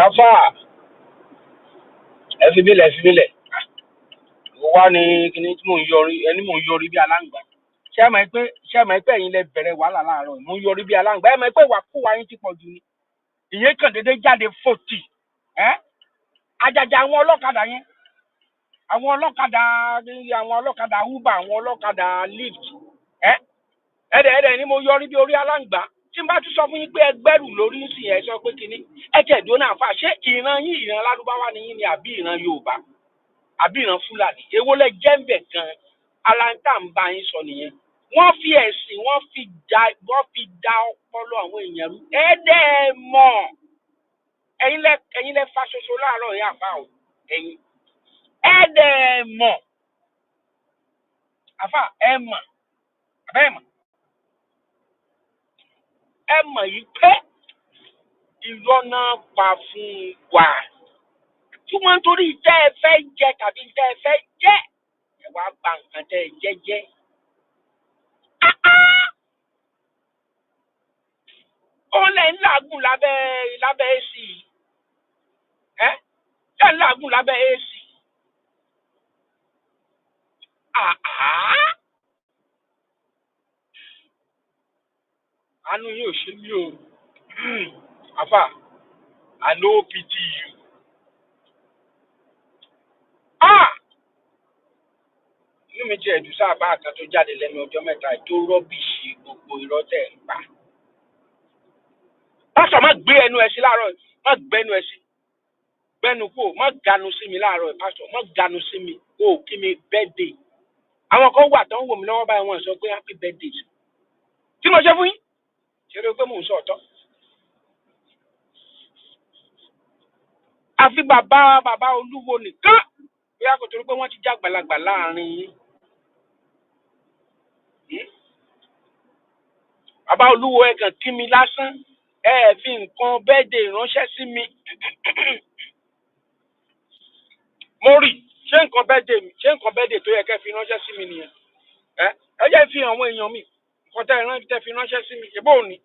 Alfa, ẹ fi mílẹ̀. Mo wá ní kíní tí mò ń yọrí, ẹni mò ń yọrí bí aláǹgbá. Ṣé ẹ mọ̀ pé ẹ̀yin lẹ bẹ̀rẹ̀ wàhálà láàárọ̀ yìí? Mo ń yọrí bí aláǹgbá. Ẹ mọ̀ pé ìwàkuwà yín ti pọ̀ jù ni. Ìyẹn kàn déédéé jáde fòtì. Àjàjà àwọn ọlọ́kadà yẹn. Àwọn ọlọ́kadà Uber, àwọn ọlọ́kadà Lyft. Ẹ̀dẹ̀ ni mo yọrí bí orí aláǹgbá. Tí n bá tún sọ fún yín pé ẹgbẹ́rù lórí ń sìn ẹ sọ pé kíní. Ẹ tẹ̀ dúró náà fà. Ṣé ìran yín ìran Lárúbáwá ni yín ni àbí ìran Yorùbá? Àbí ìran Fúlàní? Èwo lẹ jẹ́ ń bẹ̀ gan? Aláǹtà ń bá yín sọ nìyẹn. Wọ́n fi ẹ̀sìn, wọ́n fi da ọpọlọ àwọn èèyàn rú. Ẹ̀dẹ̀ mọ̀. Ẹ̀yin lẹ fa ṣoṣo láàárọ̀ yẹn àfà o. Ẹ̀yin. Ẹ̀dẹ̀ mọ̀. Àfà ẹ mọ̀. Àbẹ́ ẹ mọ̀. Ẹ mọ̀ yìí pé irọ́ náà pa fún wa. Tí wọ́n ń torí tẹ́ ẹ fẹ́ jẹ tàbí tẹ́ ẹ fẹ́ jẹ́, ẹ wá gba nǹkan tẹ́ ẹ jẹ́. Ó lẹ̀ ń làágùn lábẹ́ AC. Ṣé ń làágùn lábẹ́ AC? Àánú yóò ṣe mí o. Àfà, I no pity you. Inú mi jẹ́ ẹ̀dùn sáà bá kan tó jáde lẹ́nu ọjọ́ mẹ́ta tó rọ́bìṣì gbogbo irọ́ tẹ̀ ń pa. Pásọ̀ má gbé ẹnu ẹ sí láàárọ̀, má gbẹ́nu ẹ sí. Gbẹ́nu kò, má ganu sí mi láàárọ̀, pásọ̀, má ganu sí mi, o kí mi birthday. Àwọn kan wà tó ń wò mí lọ́wọ́ báyìí wọ́n sọ pé happy birthday. Kí mo ṣe fún yín? Ṣé o rí pé mò ń sọ ọ̀tọ̀? Àfi bàbá Olúwo nìkan. Bóyá kò torí pé wọ́n ti já àgbàlagbà láàrin yín. Bàbá Olúwo ẹ kàn kí mi lásán. Ẹ fi nǹkan birthday ránṣẹ́ sí mi. Mo rí ṣé nǹkan birthday tó yẹ kẹ́ fi ránṣẹ́ sí mi nìyẹn. Ẹ jẹ́ fi àwọn èèyàn mi. Nǹkan tẹ́ fi ránṣẹ́ sí mi. Èbó òní.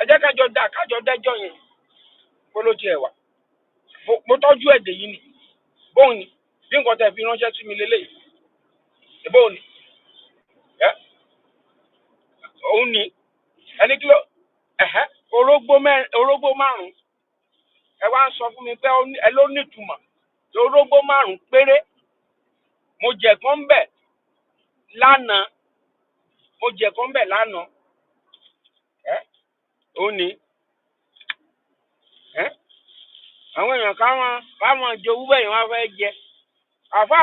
Ẹ jẹ́ kájọ dẹ́jọ́ yẹn. Bó ló tiẹ̀ wà. Mo tọ́jú ẹ̀dẹ̀ yìí ni. Bóun ni. Bí nǹkan tẹ́ fi ránṣẹ́ sí mi lélẹ́yìí. Èbó òní. Òun ni. Ẹni kí ló. Orógbó márùn-ún. Ẹ wá ń sọ fún mi pé ẹ ló nítumọ̀. Orógbó márùn-ún péré. Mo jẹ kan bẹ̀ lánàá. Ó ní. Àwọn èèyàn káwọn jowú bẹ́ẹ̀ wọ́n fẹ́ jẹ. Àfà.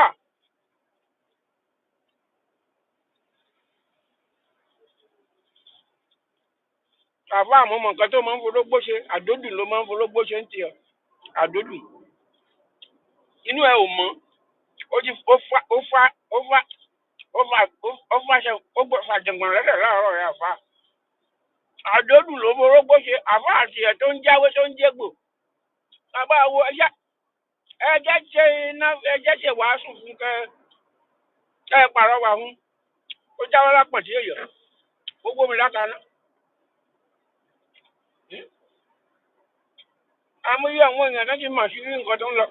Àfà àmọ́ mọ̀ nǹkan tó máa ń forógbó ṣe. Àdódù ló máa ń forógbó ṣe ń tiẹ̀. Àdódù. Inú ẹ ò mọ́. Ó fàjẹ̀gbọ̀n rẹ̀ láàárọ̀ rẹ̀ àfà. Àdódù ló forógbó ṣe. Àfà àti ẹ̀ tó ń jáwé tó ń jégbò. Bàbá wo ẹjẹ́ ṣe wàásù fún kẹ́ pàrọwà fún. Ó jáwé lápọ̀ tí èèyàn. Gbogbo mi látàná. Àmúyẹ àwọn èèyàn náà ti mọ̀ sí nǹkan tó ń lọ.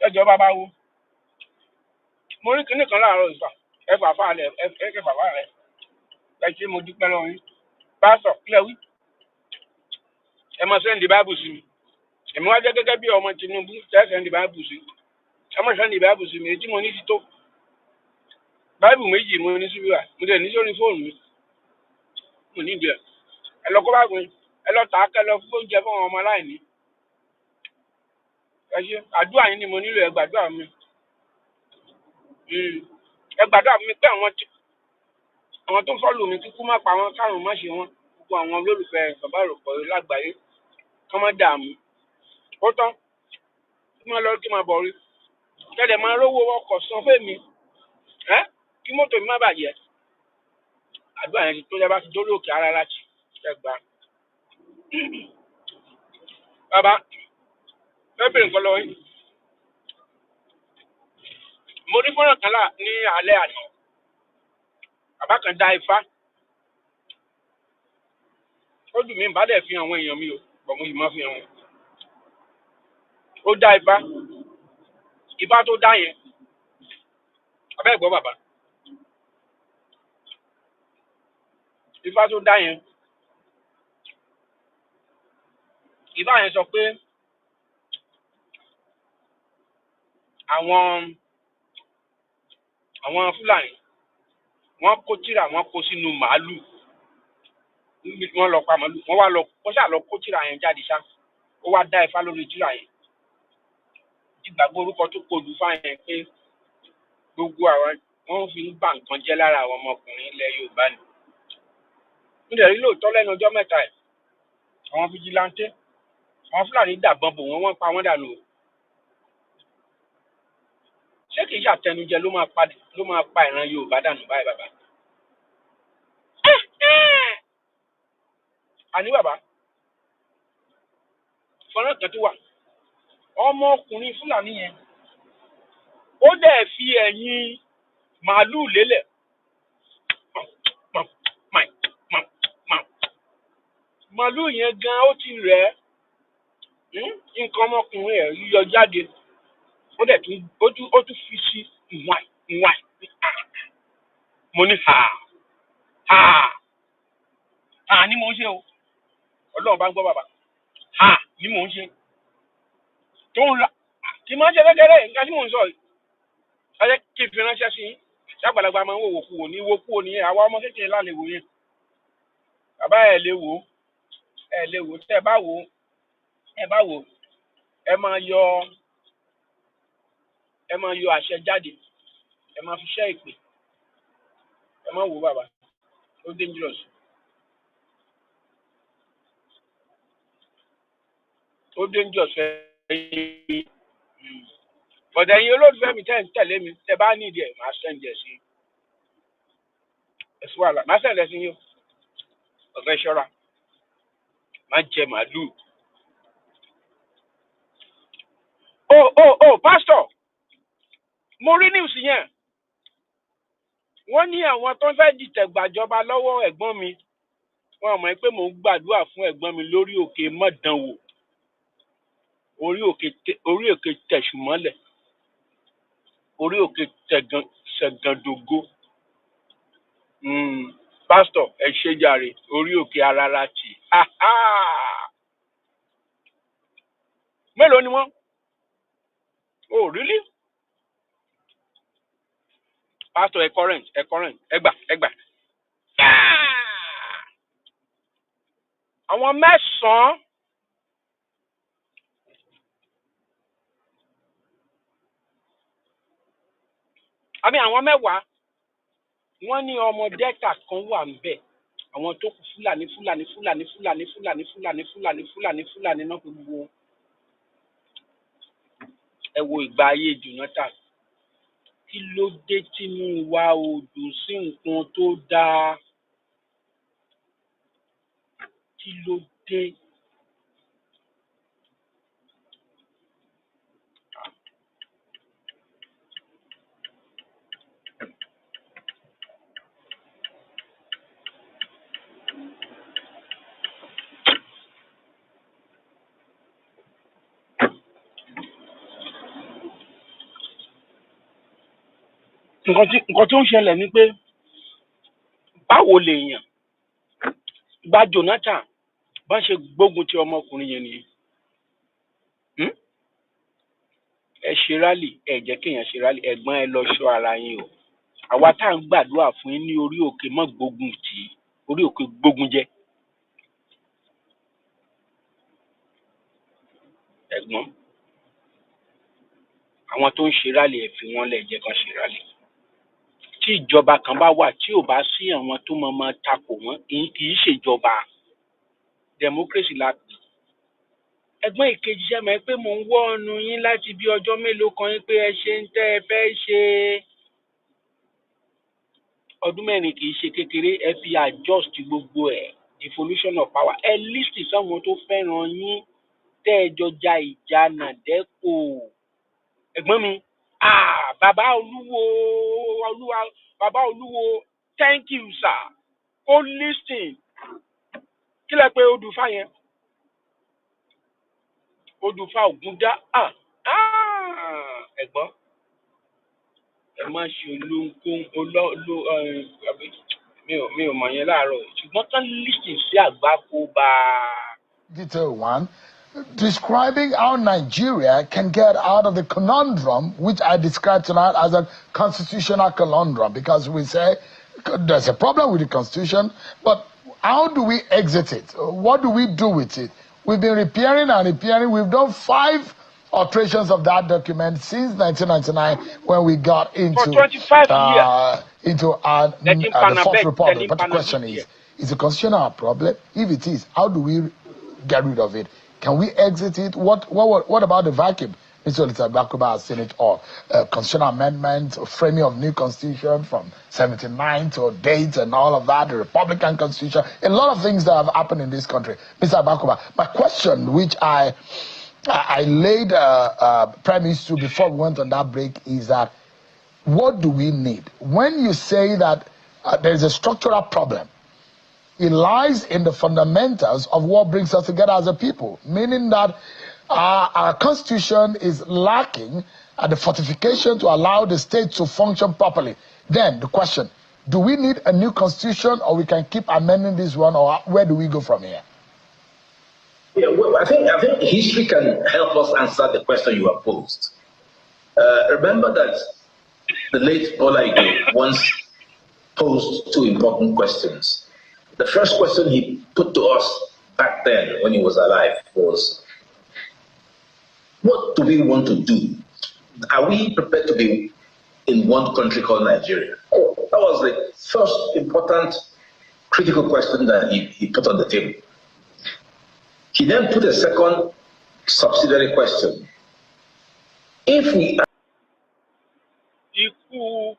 Ẹjọ́ bàbá wo. Mo rí kinní kan láàárọ̀ ìfà. Ẹ bàbá rẹ̀. Ẹ ṣe mo dúpẹ́ lọ́wọ́ yín. Pásọ̀ kílẹ̀ wí. Ẹ mọ̀ sẹ́ndì báìbù sí mi. Èmi wá jẹ́ gẹ́gẹ́ bí ọmọ Tinubu tẹ́ sẹ́ndì báìbù sí. Ẹ mọ̀ sẹ́ndì báìbù sí mi. Èyí tí mo ní ti tó. Báìbù méjì mo ní síbí wà. Mo dẹ̀ ní sórí fóònù mi. Mo ní ìdí ẹ̀. Ẹ lọ kó bá gbin. Ẹ lọ tà á kẹ́ lọ fún oúnjẹ fún àwọn ọmọ aláìní. Ẹ ṣe àdúrà yín ni mo nílò, ẹ gbàdúrà mi. Ẹ gbàdúrà mi pé àwọn tó fọ́lù mi kíkú má pa wọn, kárùn má ṣe wọn. Gbogbo àwọn olólùfẹ́ bàbá àròpọ̀ lágbàáyé kọ́ má dààmú. Ó tán. Kí máa lọ kí máa bọ̀ rí. Kẹ́lẹ̀ máa rówó ọkọ̀ san fèmí. Kí mọ́tò mi má bàjẹ́. Àdúrà yẹn ti tó yẹ bá ti dórí òkè ara láti ẹgbà. Bàbá, fẹ́ bèrè nǹkan lọ yín. Mo rí fọ́nrán kan ní alẹ́ àná. Bàbá kan dá ifá. Ó dùn mí bá dẹ̀ fi àwọn èèyàn mi o. bọ̀ mo yìí máa fi hàn wọ́n. Ó dá ifá tó dá yẹn abẹ́ ẹ̀gbọ́n bàbá ifá tó dá yẹn ifá yẹn sọ pé àwọn Fúlàní wọ́n kó tírà wọ́n kó sínú màálù wọ́n lọ pa màálù wọ́n ṣáà lọ kó tírà yẹn jáde ṣá ó wá dá ifá lórí tírà yẹn ìgbàgbọ́ orúkọ tó kọlù fáyẹn pé gbogbo àwọn wọ́n fi ń bà nǹkan jẹ́ lára àwọn ọmọkùnrin ilẹ̀ Yorùbá ni. nítorí lóòótọ́ lẹ́nu ọjọ́ mẹ́ta ẹ̀ àwọn fìjìláńtẹ́ àwọn Fúlàní dàbọn bò wọ́n pa wọ́n dànù. ṣé kìí ṣàtẹnujẹ ló máa pa ìran Yorùbá dànù báyìí bàbá? àní bàbá fọ́nrán kan tó wà ọmọkùnrin Fúlàní yẹn ó dẹ̀ fi ẹ̀yìn màálùú lélẹ̀ màálùú yẹn gan ó ti rẹ̀ nǹkan ọmọkùnrin ẹ̀ yíyọ jáde ó tún fi sí ìwàì mo ní ni mò ń ṣe o Ọlọ́run bá ń gbọ́ bàbá ni mò ń ṣe tó ń ra kì í máa ń ṣe kékeré nǹkan tí mò ń sọ yìí ẹ kí n fi ránṣẹ́ sí ṣàgbàlagbà máa ń wò kúwò ní wò kúwò ní àwa ọmọ kékeré lálẹ́ wò yẹn bàbá ẹ̀ lè wò tẹ́ ẹ bá wò ẹ máa yọ àṣẹ jáde ẹ máa fi ṣẹ́ ìpè ẹ máa wò bàbá ó dangerous fẹ́ bọ̀dẹ̀ yín olólùfẹ́ mi tẹ́ ń tẹ̀lé mi tẹ́ bá ní ìdí ẹ̀ máa sẹ́ǹdì ẹ̀ sí ẹ̀sùn wàhálà máa sẹ́ǹdì ẹ̀ sí yín ọ̀fẹ́ ṣọ́ra má jẹ màálùú. Pastor mo rí news yẹn wọ́n ní àwọn tó ń fẹ́ dìtẹ̀ gbàjọba lọ́wọ́ ẹ̀gbọ́n mi wọ́n mọ̀ pé mò ń gbàdúrà fún ẹ̀gbọ́n mi lórí òkè mọ́dànwò orí òkè tẹ̀sùmọ́lẹ̀ orí òkè ṣẹ̀gàndògo Pastor ẹ ṣé jàre orí òkè Araratì mélòó ni wọ́n really Pastor ẹ current ẹgbà àwọn mẹ́sàn-án àwọn mẹ́wàá wọ́n ní ọmọ Delta kan wà níbẹ̀ àwọn tó kù Fúlàní náà gbogbo ẹ wo ìgbà ayé Jonathan kí ló dé tínú wa ò dùn sí nǹkan tó dáa kí ló dé. nǹkan tó ń ṣẹlẹ̀ ni pé báwo lèèyàn gba Jonathan bá ṣe gbógun ti ọmọkùnrin yẹn nìyẹn ẹ ṣe rálì ẹ jẹ́ kéèyàn ṣe rálì ẹ̀gbọ́n ẹ lọ ṣọ́ ara yín o àwa tá à ń gbàdúrà fún yín ní orí òkè mọ́ gbógun tì í orí òkè gbógun jẹ́ ẹ̀gbọ́n àwọn tó ń ṣe rálì ẹ fi wọ́n lẹ̀ jẹ́ kán ṣe rálì tí ìjọba kan bá wà tí ò bá sí àwọn tó máa takò wọ́n kì í ṣèjọba democracy la pè ẹ̀gbọ́n ìkejì ṣe mọ̀ pé mò ń wọ́ ọ̀nù yín láti bí ọjọ́ mélòó kan yín pé ẹ ṣe ń tẹ́ ẹ fẹ́ ṣe ọdún mẹ́rin kì í ṣe kékeré ẹ fi adjust gbogbo ẹ̀ devolution of power ẹ list sáwọn tó fẹ́ràn yín tẹ́ ẹ jọ ja ìjà nàdẹ́kò ẹ̀gbọ́n mi bàbá Olúwo thank you sir ó listing kí lẹ pé ó dùn fáyẹn Odufa Ogunda. Ẹ̀gbọ́n. Ẹ má ṣe mi ò mọ̀ yẹn láàárọ̀. Ṣùgbọ́n kán lísìn sí àgbákò bá. Detail one, describing how Nigeria can get out of the conundrum, which I described tonight as a constitutional conundrum, because we say there's a problem with the constitution, but how do we exit it? What do we do with it? We've been repairing and repairing. We've done 5 alterations of that document since 1999 when we got into For 25 years. Into the Fourth Republic. But the question is the constitution our problem? If it is, how do we get rid of it? Can we exit it? What about the vacuum? Mr. Bakuba has seen it all. Constitutional amendment, framing of new constitution from 79 to date and all of that, the Republican constitution, a lot of things that have happened in this country. Mr. Bakuba, my question, which I laid premise to before we went on that break, is that what do we need? When you say that there is a structural problem, it lies in the fundamentals of what brings us together as a people, meaning that our constitution is lacking at the fortification to allow the state to function properly. Then the question, do we need a new constitution, or we can keep amending this one, or where do we go from here? Yeah, well, I think history can help us answer the question you have posed. Remember that the late Bola Ige once posed 2 important questions. The first question he put to us back then when he was alive was, what do we want to do? Are we prepared to be in one country called Nigeria? Oh, that was the first important critical question that he put on the table. He then put a second subsidiary question. If we Ikú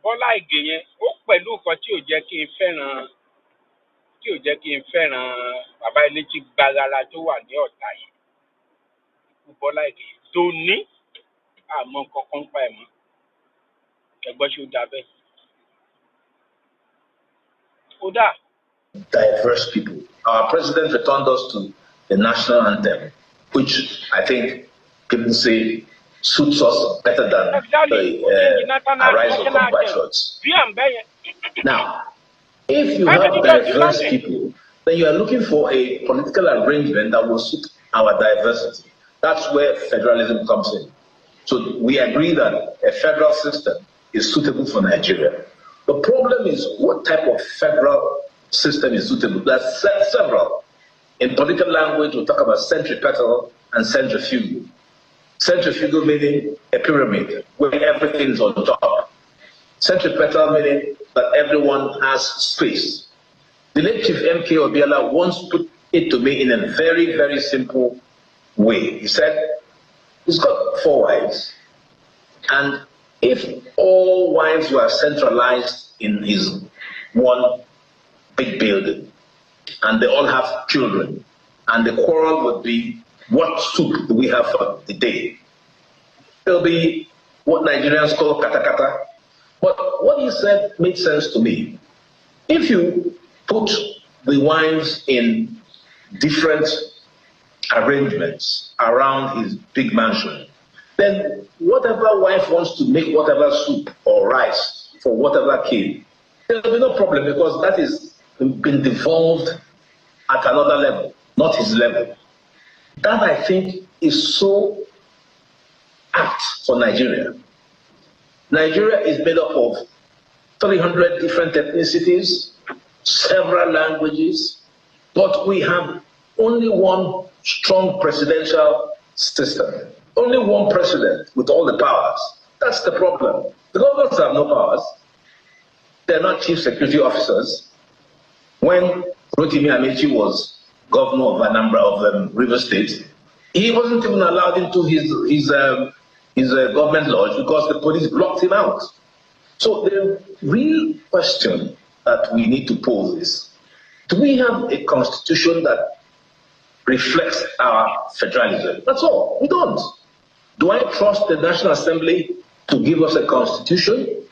Bọ́lá Ìgè yẹn ó pẹ̀lú nǹkan tí ò jẹ́ kí n fẹ́ràn bàbá eléjì gbàgàrà tó wà ní Ọ̀tà yìí. Ikú Bọ́lá Ìgè yẹn tó ní àmọ́ kankan pa ẹ̀ mọ́. Ẹ̀gbọ́n ṣe ó dà bẹ́ẹ̀. Ó dà. Diverse people. Our president returned us to the national anthem, which I think people say suits us better than the Arise of Compatriots. Now, if you have diverse people, then you are looking for a political arrangement that will suit our diversity. That's where federalism comes in. So we agree that a federal system is suitable for Nigeria. The problem is, what type of federal system is suitable? There are several. In political language, we talk about centripetal and centrifugal. Centrifugal meaning a pyramid where everything is on top. Centripetal meaning that everyone has space. The late Chief M.K. Obiala once put it to me in a very, very simple way. He said, he's got 4 wives, and if all wives were centralized in his one big building, and they all have children, and the quarrel would be, what soup do we have for the day? It'll be what Nigerians call kata kata. But what he said made sense to me. If you put the wives in different arrangements around his big mansion, then whatever wife wants to make whatever soup or rice for whatever kid, there'll be no problem, because that is been devolved at another level, not his level. That, I think, is so apt for Nigeria. Nigeria is made up of 300 different ethnicities, several languages, but we have only one strong presidential system. Only one president with all the powers. That's the problem. The governors have no powers. They're not chief security officers. When Rotimi Amechi was governor of Anambra of Rivers State, he wasn't even allowed into his government lodge because the police blocked him out. So the real question that we need to pose is, do we have a constitution that reflects our federalism? That's all. We don't. Do I trust the National Assembly to give us a constitution?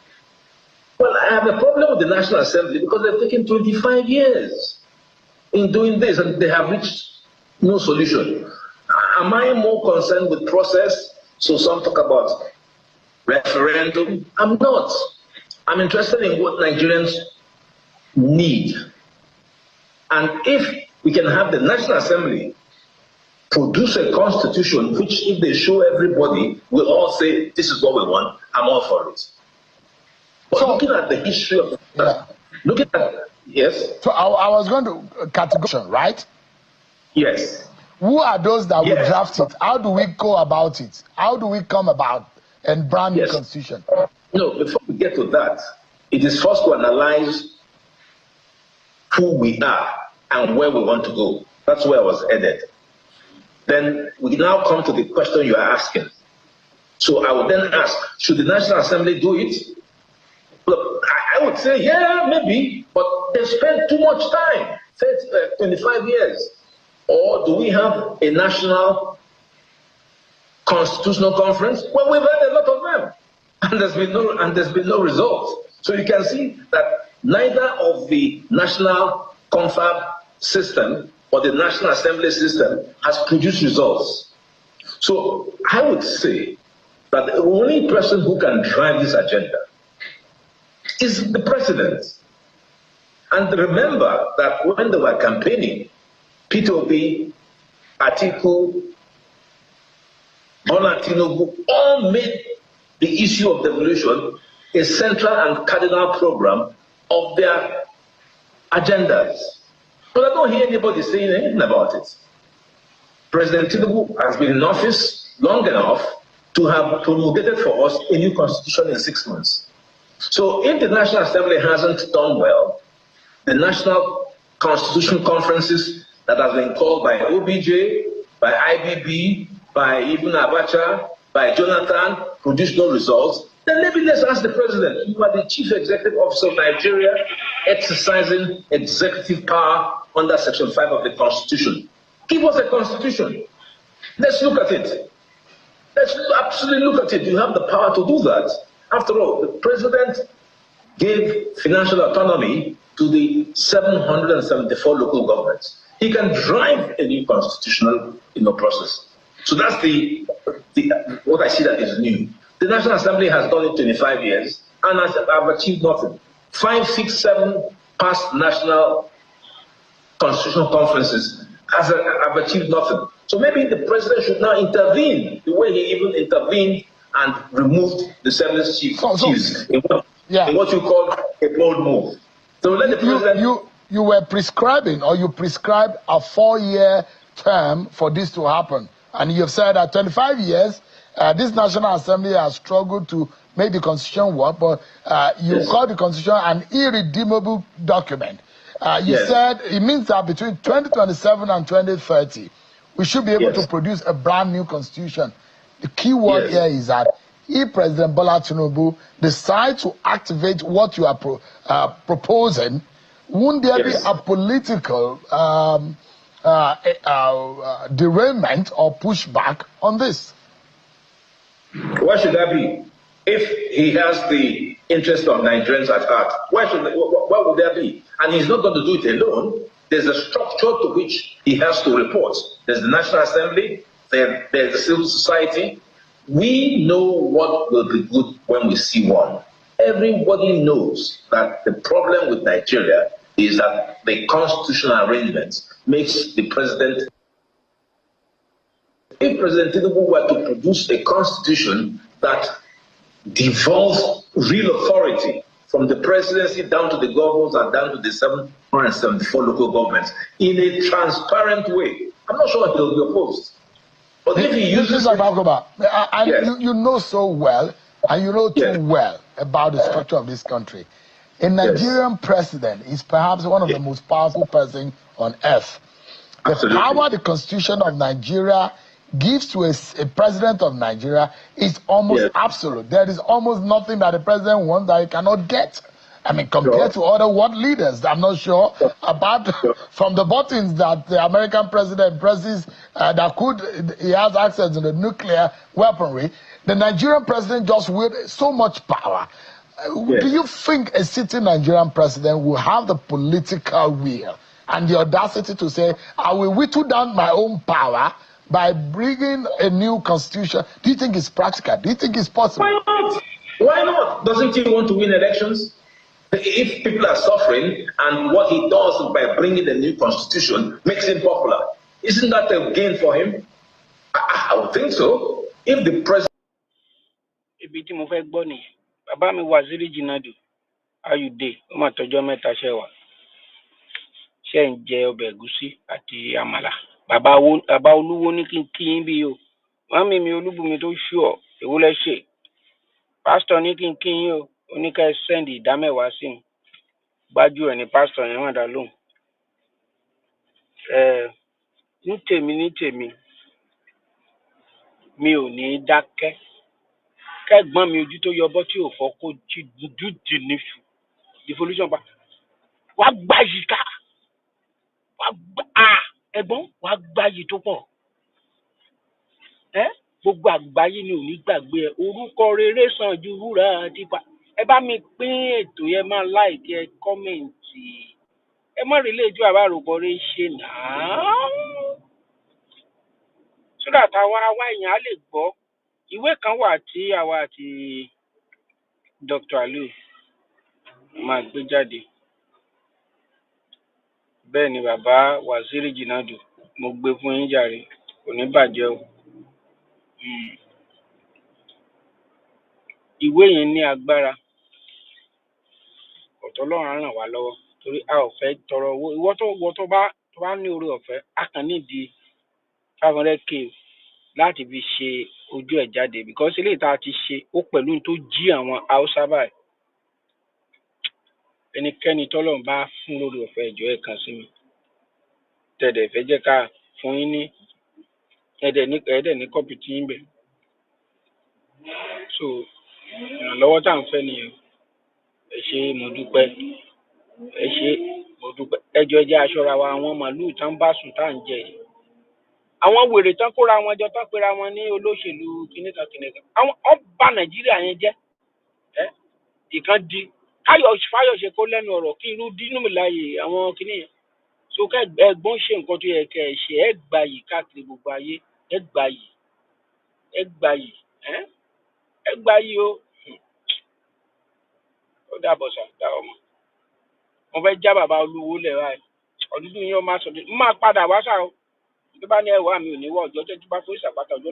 Well, I have a problem with the National Assembly because they've taken 25 years in doing this and they have reached no solution. Am I more concerned with process? So some talk about referendum. I'm not. I'm interested in what Nigerians need. And if we can have the National Assembly produce a constitution which, if they show everybody, will all say, this is what we want, I'm all for it. But so, looking at the history of looking at, yes? So I was going to categorize, right? Yes. Who are those that will draft it? How do we go about it? How do we come about and brand new constitution? No, before we get to that, it is first to analyze who we are and where we want to go. That's where I was headed. Then we now come to the question you are asking. So I would then ask, should the National Assembly do it? Look, I would say, yeah, maybe, but they spent too much time, 25 years. Or do we have a national constitutional conference? Well, we've had a lot of them, and there's been no result. So you can see that neither of the national confab system or the National Assembly system has produced results. So I would say that the only person who can drive this agenda is the president. And remember that when they were campaigning, Peter Obi, Atiku, Bola Tinubu all made the issue of devolution a central and cardinal program of their agendas. But I don't hear anybody saying anything about it. President Tinubu has been in office long enough to have promulgated for us a new constitution in 6 months. So if the National Assembly hasn't done well, the national constitution conferences that have been called by OBJ, by IBB, by even Abacha, by Jonathan, produced no results, then maybe let's ask the president, you are the chief executive officer of Nigeria, exercising executive power under Section 5 of the Constitution. Give us a constitution. Let's look at it. Let's absolutely look at it. You have the power to do that. After all, the president gave financial autonomy to the 774 local governments. He can drive a new constitutional process. So that's what I see that is new. The National Assembly has done it 25 years and has achieved nothing. 5, 6, 7 past national constitutional conferences have achieved nothing. So maybe the president should now intervene the way he even intervened and removed the Assembly's chiefs in what you call a bold move. So let the president... You were prescribing, or you prescribed a 4-year term for this to happen. And you've said that 25 years, this National Assembly has struggled to make the Constitution work, but you call the Constitution an irredeemable document. You said it means that between 2027 and 2030, we should be able to produce a brand new Constitution. The key word here is that if President Bola Tinubu decides to activate what you are proposing, won't there be a political derailment or pushback on this? Why should that be? If he has the interest of Nigerians at heart, why would that be? And he's not going to do it alone. There's a structure to which he has to report. There's the National Assembly, there's the civil society. We know what will be good when we see one. Everybody knows that the problem with Nigeria is that the constitutional arrangement makes the president... If President Tinubu were to produce a constitution that devolves real authority from the presidency down to the governors and down to the 774 local governments in a transparent way, I'm not sure he'll be opposed. But if he uses... You know so well, and you know too well about the structure of this country. A Nigerian president is perhaps one of the most powerful persons on earth. The power the Constitution of Nigeria gives to a president of Nigeria is almost absolute. There is almost nothing that the president wants that he cannot get. I mean, compared to other world leaders, I'm not sure about from the buttons that the American president presses he has access to the nuclear weaponry. The Nigerian president just wields so much power. Do you think a sitting Nigerian president will have the political will and the audacity to say, I will whittle down my own power by bringing a new constitution? Do you think it's practical? Do you think it's possible? Why not? Why not? Doesn't he want to win elections? If people are suffering and what he does by bringing the new constitution makes him popular, isn't that a gain for him? I would think so. If the president... Ibi tí mo fẹ́ gbọ́ nìyẹn. Bàbá mi Waziri Jinadu, how you dey? Ó mà tọ́jọ́ mẹ́ta ṣẹ́ wà. Ṣé ń jẹ ọbẹ̀ ẹ̀gúsí àti àmàlà? Bàbá Olúwo ní kí n kí yín bí o. Màmí mi Olúbùnmi tó ṣú ọ̀, èwo lẹ ṣe? Pásítọ̀ ní kí n kí yín o. Ó ní ká ẹ sẹ́ndì ìdámẹ́wàá sí mi. Gbájú ẹ̀ ní pásítọ̀ yẹn wọ́n dá lóhùn. Ní tèmi, mi ò ní dákẹ́. Kẹ́gbọ́n mi ojú tó yọbọ́ tí ò fọ́ kó dúdú dì níṣu. Devolution pa. Wàá gbá yìí ká. Ẹ̀gbọ́n wàá gbá yìí tó pọ̀. Gbogbo àgbáyé ni ò ní gbàgbé ẹ. Orúkọ rere sàn ju wúrà tipa. Ẹ bá mi pín ètò yẹn, máa like ẹ kọ́mẹ̀ǹtì. Ẹ má rí ilé ìjọ àbáròbọ rẹ ṣe náà. Sódà táwa èèyàn á lè gbọ́. Ìwé kan wà tí àwa àti Dr. Aliu máa gbé jáde. Bẹ́ẹ̀ ni bàbá Waziri Jinadu, mo gbé fún yín jàre, kò ní bàjẹ́ o. Ìwé yẹn ní agbára. Ọ̀tọ̀ Ọlọ́run á ràn wá lọ́wọ́ torí a ò fẹ́ tọrọ owó. Ìwọ tó bá ní oore ọ̀fẹ́, a kàn nídìí 500k láti fi ṣe ojú ẹ̀ jáde because eléyìí tá a ti ṣe ó pẹ̀lú tó jí àwọn Haúsá báyìí. Ẹnikẹ́ni tọ́lọ́run bá fún lórí ọ̀fẹ́ ìjọ ẹ̀ kan sí mi. Tẹ̀dẹ̀ fẹ́ jẹ́ ká fún yín ní ẹ̀dẹ̀ ní kọ́pì tí ń bẹ̀. So ìrànlọ́wọ́ tá à ń fẹ́ nìyẹn. Ẹ ṣé mo dúpẹ́. Ẹ ṣé mo dúpẹ́. Ẹjọ́ ẹ jẹ́ aṣọ́ra wa, àwọn màlúù tán bá sùn tá à ń jẹ yìí. Àwọn wèrè tán kóra wọn jọ tán pera wọn ní olóṣèlú kìnìkan. Àwọn ọba Nàìjíríà yẹn jẹ́. Ìkan di Fáyọ̀ṣe kó lẹ́nu ọ̀rọ̀ kí irú dínú mi láàyè àwọn kìnìyàn. So ká ẹ̀gbọ́n ṣe nǹkan tó yẹ kẹ́ ẹ ṣe, ẹ gbà yìí káàkiri gbogbo ayé, ẹ gbà yìí, ẹ gbà yìí o. Ó dàbọ̀ sàtà ọmọ. Mo fẹ́ já bàbá Olúwo lẹ̀ báyìí. Ọdún yìí ó máa sọ̀dọ̀. Mo máa padà wá sáà o. Tó bá ní ẹwà mi ò ní wọ ọjọ́ tó bá fún ìṣàpàtà ọjọ́.